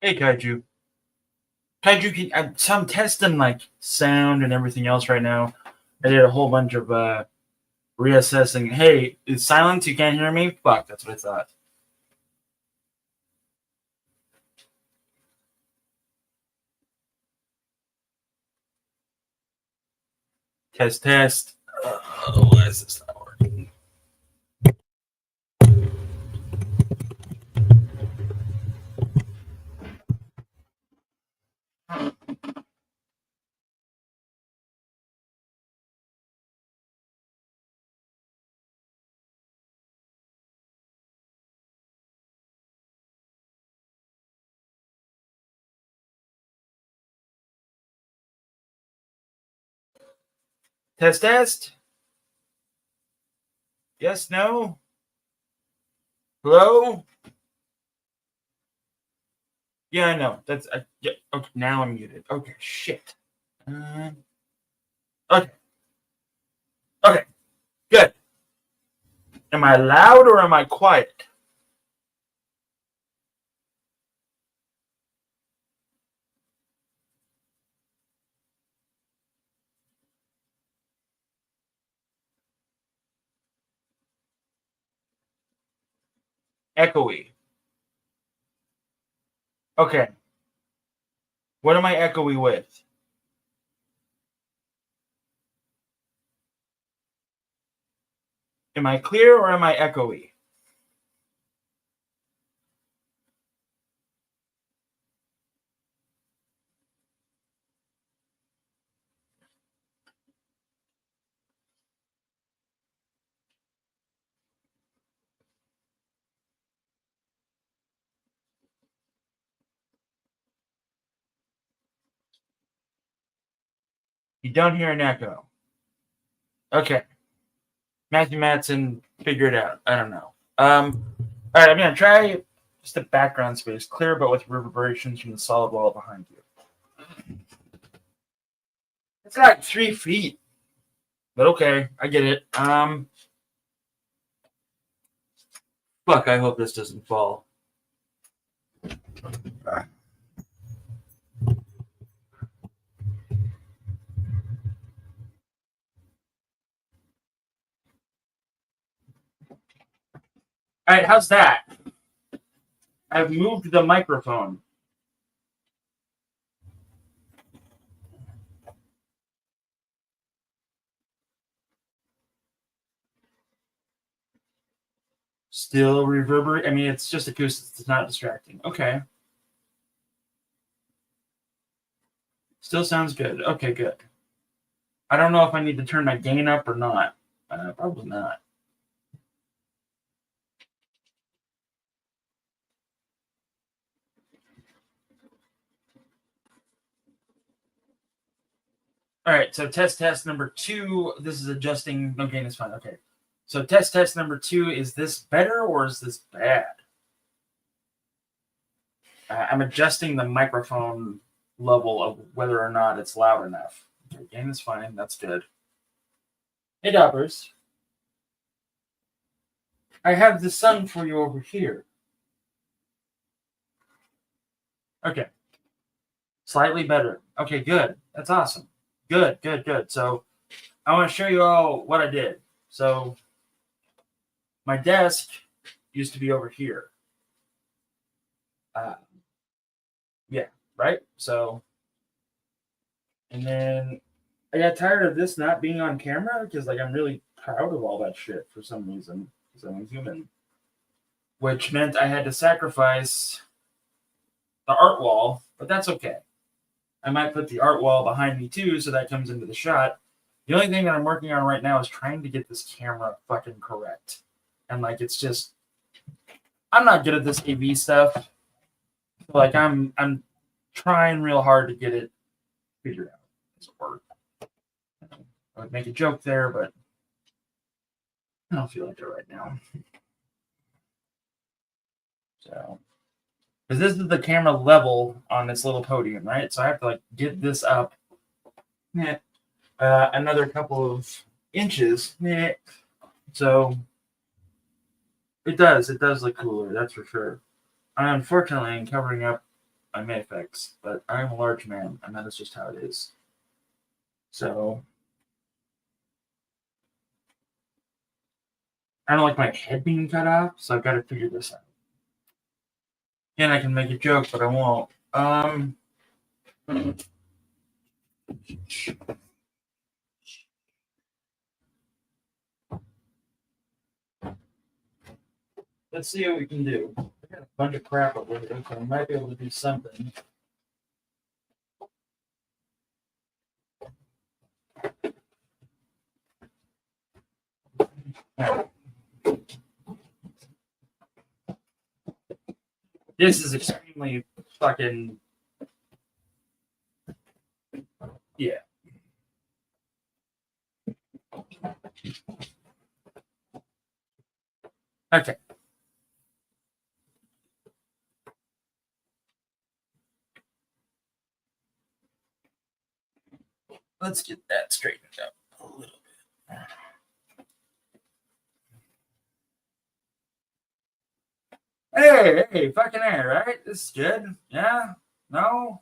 Hey, Kaiju. So I'm testing like sound and everything else right now. I did a whole bunch of reassessing. Hey, it's silence. You can't hear me? Fuck, that's what I thought. Test, test. Why is this not working? Test, test. Yes, no. Hello. Yeah, I know. Yeah. Okay, now I'm muted. Okay, shit. Okay, okay, good. Am I loud or am I quiet? Echoey. Okay. What am I echoey with? Am I clear or am I echoey? You don't hear an echo. Okay. Matthew Matson, figure it out. I don't know. All right, I'm gonna try just a background space, clear but with reverberations from the solid wall behind you. It's like 3 feet, but okay, I get it. Fuck, I hope this doesn't fall. All right, how's that? I've moved the microphone. Still reverberate. I mean, it's just acoustics. It's not distracting. Okay. Still sounds good. Okay, good. I don't know if I need to turn my gain up or not. Probably not. All right, so test number 2. This is adjusting. No gain is fine. Okay. So test number 2. Is this better or is this bad? I'm adjusting the microphone level of whether or not it's loud enough. Okay, gain is fine. That's good. Hey, Doppers. I have the sun for you over here. Okay. Slightly better. Okay, good. That's awesome. Good. So I want to show you all what I did. So my desk used to be over here. Yeah, right? So, and then I got tired of this not being on camera because, like, I'm really proud of all that shit for some reason because I'm a human, which meant I had to sacrifice the art wall, but that's okay. I might put the art wall behind me too, so that comes into the shot. The only thing that I'm working on right now is trying to get this camera fucking correct. And like it's just I'm not good at this AV stuff. Like I'm trying real hard to get it figured out. Does it work? I would make a joke there, but I don't feel like it right now. So because this is the camera level on this little podium, right? So I have to like get this up. Another couple of inches. So it does look cooler, that's for sure. Unfortunately, I'm covering up my Mayfix, but I'm a large man, and that is just how it is. So I don't like my head being cut off, so I've got to figure this out. Again, I can make a joke, but I won't. Let's see what we can do. I got a bunch of crap over here, so I might be able to do something. This is extremely fucking. Yeah. Okay. Let's get that straightened out a little bit. Hey, fucking A, right? This is good. Yeah? No?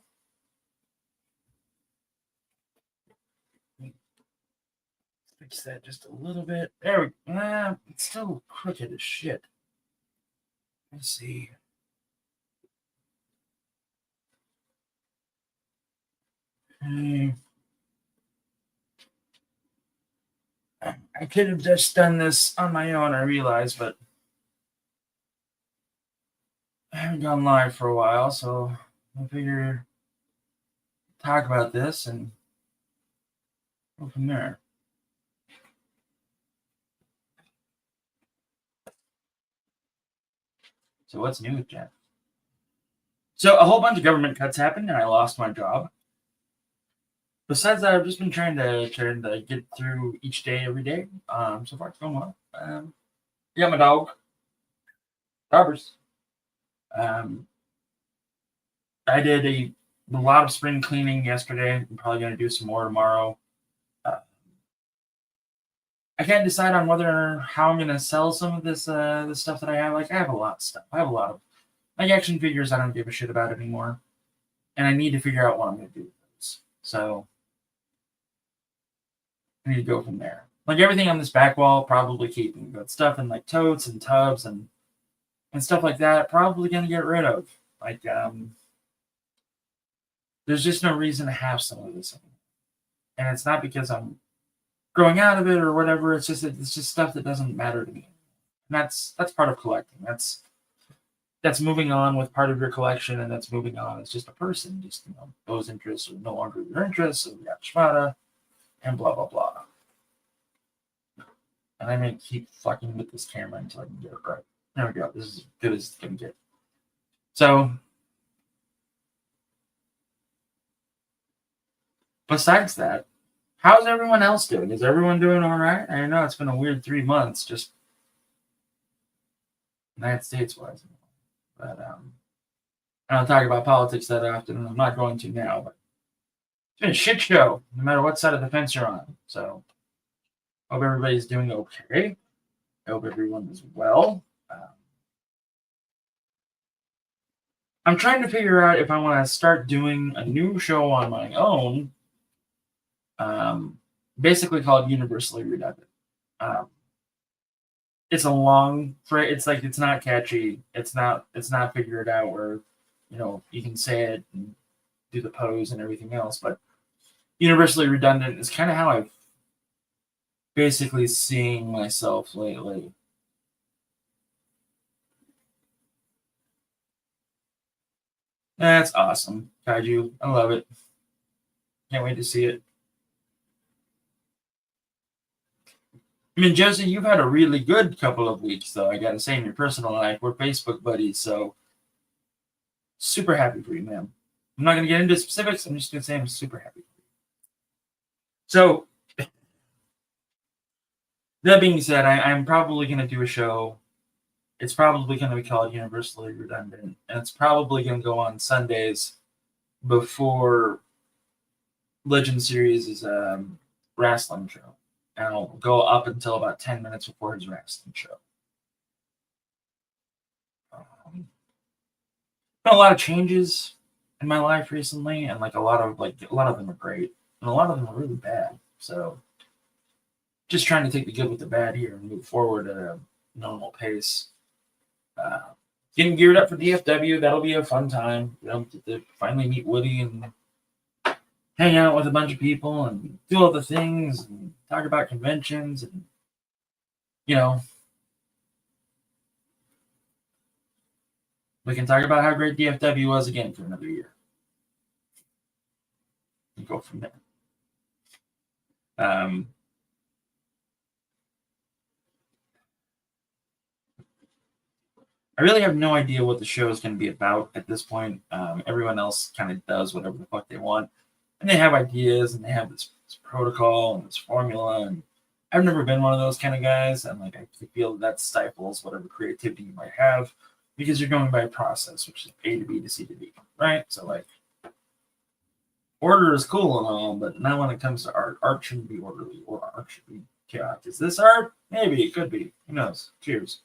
Fix that just a little bit. There we go. It's still crooked as shit. Let's see. Okay. I could have just done this on my own, I realize, but I haven't gone live for a while, so I figure talk about this and go from there. So what's new with Jeff? So a whole bunch of government cuts happened, and I lost my job. Besides that, I've just been trying to get through each day, every day. So far it's going well. Got my dog, Robbers. I did a lot of spring cleaning yesterday. I'm probably going to do some more tomorrow. I can't decide on whether how I'm going to sell some of this the stuff that I have. Like I have a lot of stuff. I have a lot of like action figures. I don't give a shit about anymore, and I need to figure out what I'm going to do with those. So I need to go from there. Like everything on this back wall, probably keeping, but stuff in like totes and tubs and stuff like that, probably going to get rid of. Like there's just no reason to have some of this anymore. And it's not because I'm growing out of it or whatever. It's just stuff that doesn't matter to me. And that's part of collecting. That's moving on with part of your collection, and that's moving on as just a person. Just those interests are no longer your interests. So we got Shmata and blah blah blah. And I may keep fucking with this camera until I can get it right. There we go. This is as good as it's gonna get. So besides that, how's everyone else doing? Is everyone doing all right? I know it's been a weird 3 months, just United States wise. But I don't talk about politics that often, and I'm not going to now. But it's been a shit show, no matter what side of the fence you're on. So hope everybody's doing okay. I hope everyone is well. I'm trying to figure out if I want to start doing a new show on my own, basically called Universally Redundant. It's a long phrase. It's like it's not catchy. It's not figured out where you can say it and do the pose and everything else. But Universally Redundant is kind of how I've basically seeing myself lately. That's awesome, Kaiju. I love it. Can't wait to see it. I mean, Josie, you've had a really good couple of weeks, though. I gotta say, in your personal life, we're Facebook buddies, so super happy for you, man. I'm not gonna get into specifics. I'm just gonna say I'm super happy for you. So, that being said, I'm probably gonna do a show. It's probably gonna be called Universally Redundant, and it's probably gonna go on Sundays before Legend Series' wrestling show. And I'll go up until about 10 minutes before his wrestling show. Been a lot of changes in my life recently, and like a lot of them are great, and a lot of them are really bad. So just trying to take the good with the bad here and move forward at a normal pace. Uh, Getting geared up for DFW, that'll be a fun time. Get to finally meet Woody and hang out with a bunch of people and do all the things and talk about conventions and you know we can talk about how great DFW was again for another year and go from there. I really have no idea what the show is going to be about at this point. Everyone else kind of does whatever the fuck they want, and they have ideas and they have this protocol and this formula. And I've never been one of those kind of guys, and like I feel that stifles whatever creativity you might have because you're going by a process, which is A to B to C to D, right? So like order is cool and all, but now when it comes to art, art shouldn't be orderly or art should be chaotic. Is this art? Maybe it could be. Who knows? Cheers.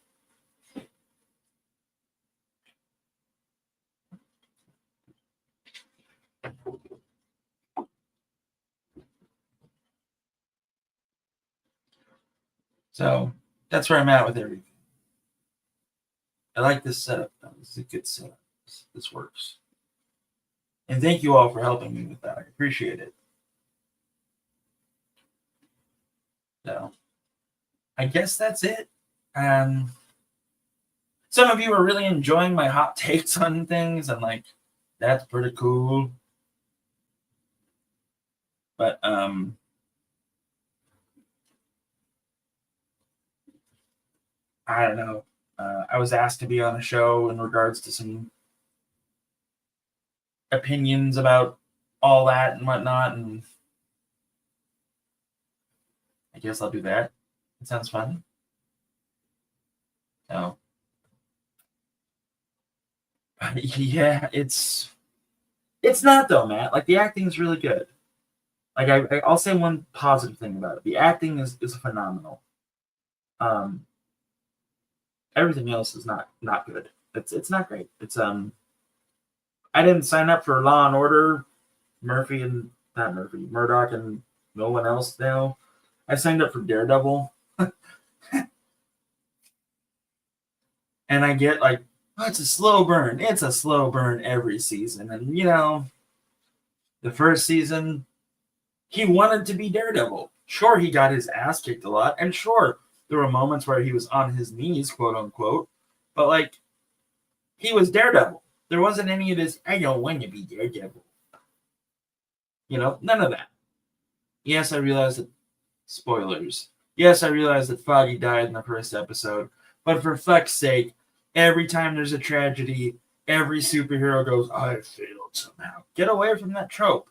So that's where I'm at with everything. I like this setup. This is a good setup. This works. And thank you all for helping me with that. I appreciate it. So I guess that's it. Some of you are really enjoying my hot takes on things, and like that's pretty cool. But I don't know. I was asked to be on a show in regards to some opinions about all that and whatnot, and I guess I'll do that. It sounds fun. So yeah, it's not though, Matt. Like the acting is really good. Like I'll say one positive thing about it. The acting is phenomenal. Everything else is not good. It's not great. It's I didn't sign up for Law and Order, Murdoch and no one else now. I signed up for Daredevil. And I get like, oh, it's a slow burn. It's a slow burn every season. And the first season, he wanted to be Daredevil. Sure, he got his ass kicked a lot. And sure, there were moments where he was on his knees, quote unquote. But like, he was Daredevil. There wasn't any of this, I don't want to be Daredevil. None of that. Yes, I realize that, spoilers. Yes, I realize that Foggy died in the first episode. But for fuck's sake, every time there's a tragedy, every superhero goes, I failed somehow. Get away from that trope.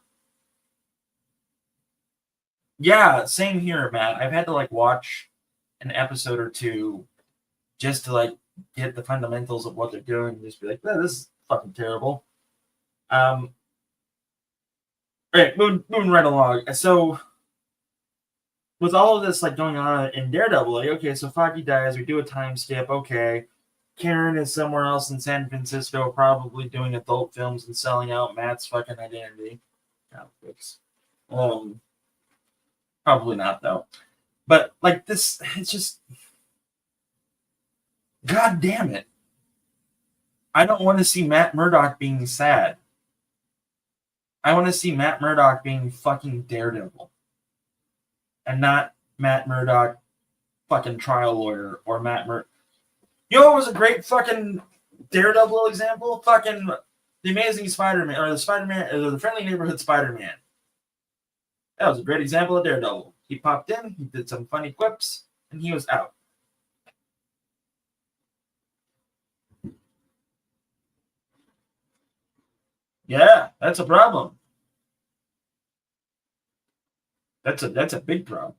Yeah, same here, Matt. I've had to like watch an episode or two just to like get the fundamentals of what they're doing and just be like, oh, this is fucking terrible. All right, moving right along. So with all of this like going on in Daredevil, like, okay, so Foggy dies, we do a time skip, okay. Karen is somewhere else in San Francisco, probably doing adult films and selling out Matt's fucking identity. Probably not though. But like this, it's just, God damn it. I don't want to see Matt Murdock being sad. I want to see Matt Murdock being fucking Daredevil. And not Matt Murdock fucking trial lawyer or Matt Murdock. You know what was a great fucking Daredevil example? Fucking The Amazing Spider-Man, or the Spider-Man, or the Friendly Neighborhood Spider-Man. That was a great example of Daredevil. He popped in, he did some funny quips, and he was out. Yeah, that's a problem. That's a big problem.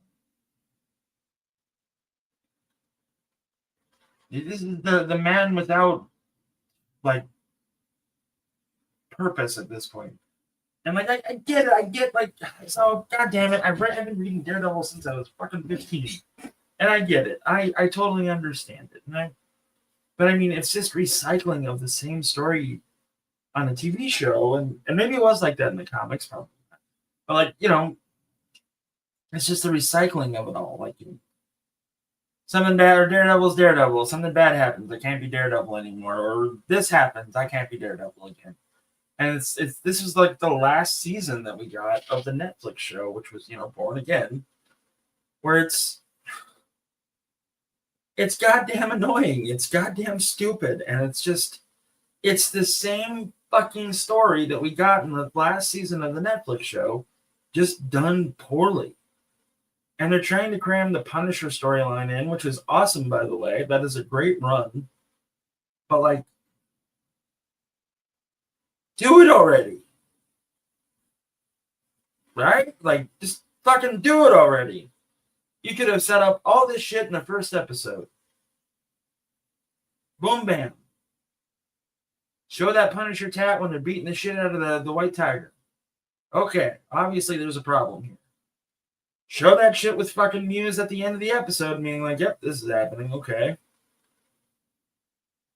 This is the man without like purpose at this point. And like I get it, I get like so god damn it, I've been reading Daredevil since I was fucking 15. And I get it. I totally understand it. But I mean it's just recycling of the same story on a TV show, and maybe it was like that in the comics, probably. But like, you know, it's just the recycling of it all. Like something bad, or Daredevil's Daredevil, something bad happens, I can't be Daredevil anymore, or this happens, I can't be Daredevil again. And it's this is like the last season that we got of the Netflix show, which was, you know, Born Again, where it's goddamn annoying, it's goddamn stupid, and it's the same fucking story that we got in the last season of the Netflix show, just done poorly. And they're trying to cram the Punisher storyline in, which is awesome, by the way. That is a great run. But, like, do it already. Right? Like, just fucking do it already. You could have set up all this shit in the first episode. Boom, bam. Show that Punisher tat when they're beating the shit out of the White Tiger. Okay, obviously there's a problem here. Show that shit with fucking Muse at the end of the episode, meaning like, yep, this is happening, okay.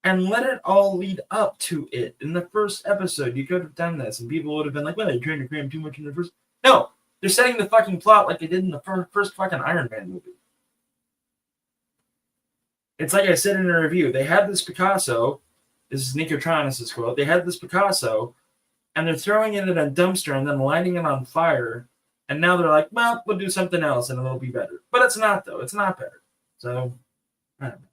And let it all lead up to it. In the first episode, you could have done this, and people would have been like, well, you're trying to cram too much in the first. No, they're setting the fucking plot like they did in the first fucking Iron Man movie. It's like I said in a review, they had this Picasso, this is Nico Tronis' quote, they had this Picasso, and they're throwing it in a dumpster and then lighting it on fire. And now they're like, well, we'll do something else and it'll be better. But it's not, though. It's not better. So, I don't know.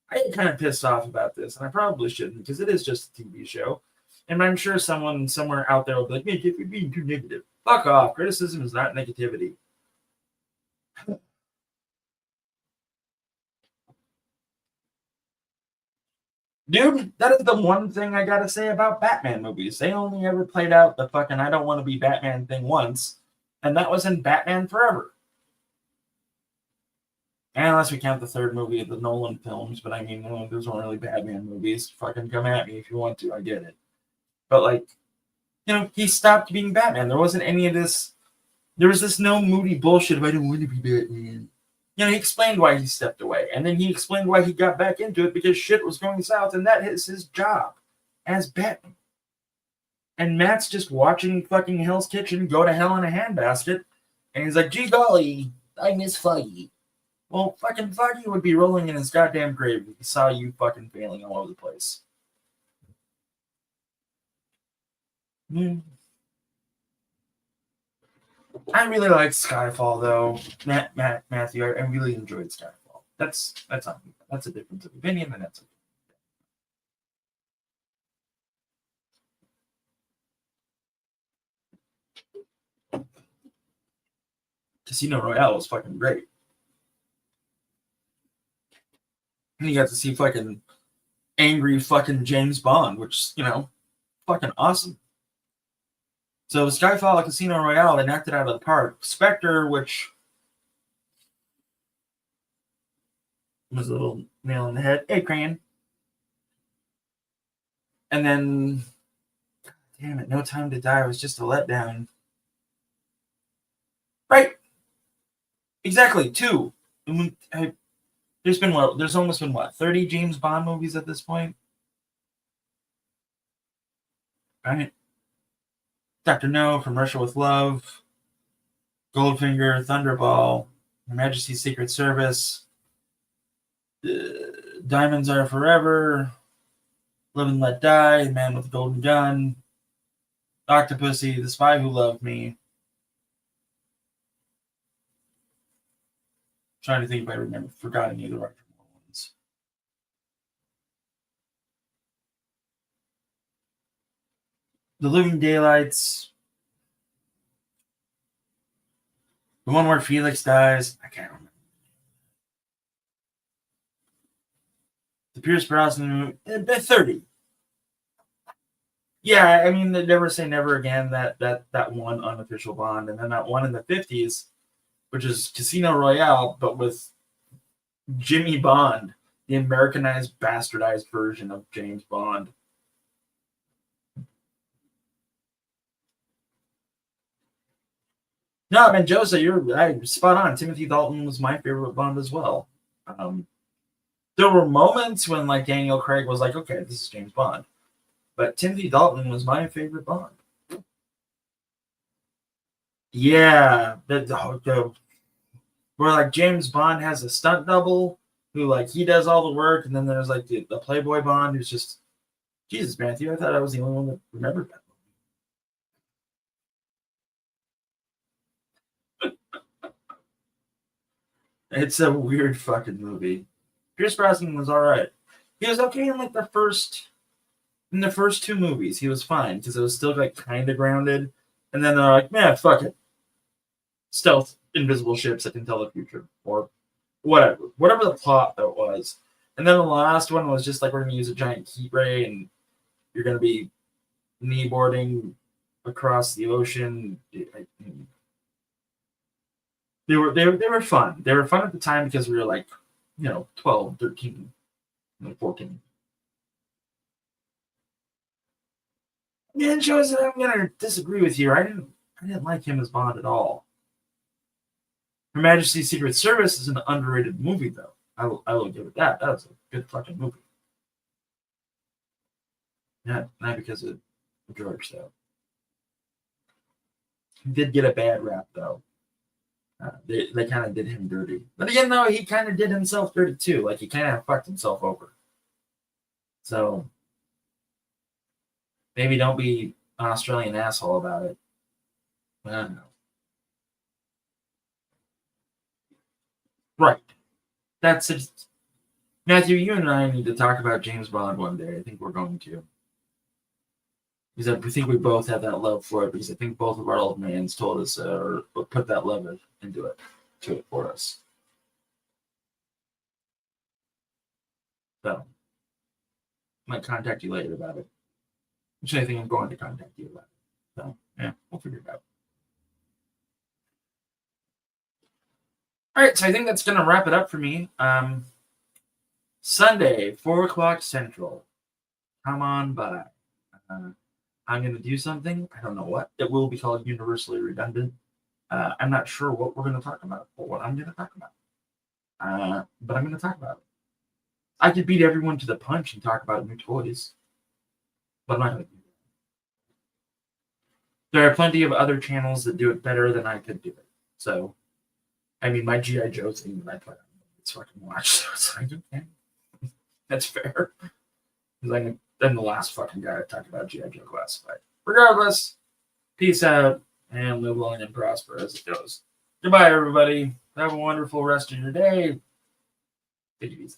I get kind of pissed off about this, and I probably shouldn't, because it is just a TV show. And I'm sure someone somewhere out there will be like, man, you're being too negative. Fuck off. Criticism is not negativity. Dude, that is the one thing I gotta say about Batman movies. They only ever played out the fucking I don't want to be Batman thing once, and that was in Batman Forever. And unless we count the third movie of the Nolan films, but I mean, those weren't really Batman movies. Fucking come at me if you want to, I get it. But like, you know, he stopped being Batman. There wasn't any of this. There was this no moody bullshit of I don't want to be Batman. You know, he explained why he stepped away, and then he explained why he got back into it because shit was going south, and that is his job as Batman. And Matt's just watching fucking Hell's Kitchen go to hell in a handbasket, and he's like, gee golly, I miss Foggy. Well, fucking Foggy would be rolling in his goddamn grave if he saw you fucking failing all over the place. I really liked Skyfall, though. Matthew, I really enjoyed Skyfall. That's a difference of opinion, and that's okay. Casino Royale was fucking great. And you got to see fucking angry fucking James Bond, which, you know, fucking awesome. So Skyfall, Casino Royale, they knocked it out of the park. Spectre, which was a little nail in the head. Hey, Crane. And then, damn it, No Time to Die was just a letdown. Right. Exactly, 2. There's almost been, 30 James Bond movies at this point? Right. Dr. No, From Russia with Love, Goldfinger, Thunderball, Her Majesty's Secret Service, Diamonds Are Forever, Live and Let Die, The Man with the Golden Gun, Octopussy, The Spy Who Loved Me. Trying to think if I forgot any of the Roger Moore ones. The Living Daylights. The one where Felix dies. I can't remember. The Pierce Brosnan movie. 30. Yeah, I mean, they never say never again. That one unofficial Bond, and then that one in the 50s, which is Casino Royale, but with Jimmy Bond, the Americanized, bastardized version of James Bond. No, man, Joseph, you're spot on. Timothy Dalton was my favorite Bond as well. There were moments when, like, Daniel Craig was like, okay, this is James Bond. But Timothy Dalton was my favorite Bond. Yeah, where like James Bond has a stunt double who like he does all the work, and then there's like the Playboy Bond who's just Jesus, Matthew. I thought I was the only one that remembered that. It's a weird fucking movie. Pierce Brosnan was all right. He was okay in like the first two movies. He was fine because it was still like kind of grounded. And then they're like, man, fuck it, stealth, invisible ships that can tell the future, or whatever the plot that was. And then the last one was just like we're gonna use a giant heat ray and you're gonna be kneeboarding across the ocean. They were fun. They were fun at the time because we were like, 12, 13, 14. Man, shows that I'm gonna disagree with you. I didn't like him as Bond at all. Her Majesty's Secret Service is an underrated movie, though. I will give it that. That was a good fucking movie. Not because of George, though. He did get a bad rap, though. They kind of did him dirty. But again, though, he kind of did himself dirty, too. Like, he kind of fucked himself over. So, maybe don't be an Australian asshole about it. I don't know. Right. That's it. Matthew, you and I need to talk about James Bond one day. I think we're going to. Because I think we both have that love for it. Because I think both of our old mans told us or put that love into it for us. So, might contact you later about it. Which I think I'm going to contact you about it. So, yeah, we'll figure it out. All right, so I think that's going to wrap it up for me. Sunday, 4 o'clock Central. Come on by. I'm going to do something. I don't know what. It will be called Universally Redundant. I'm not sure what we're going to talk about or what I'm going to talk about. But I'm going to talk about it. I could beat everyone to the punch and talk about new toys. But I'm not going to do that. There are plenty of other channels that do it better than I could do it. So, I mean, my G.I. Joe thing that I put on, it's fucking watch. So it's like, okay. That's fair. Because I'm the last fucking guy to talk about G.I. Joe Classified. Regardless, peace out and live long and prosper as it goes. Goodbye, everybody. Have a wonderful rest of your day. Take it easy.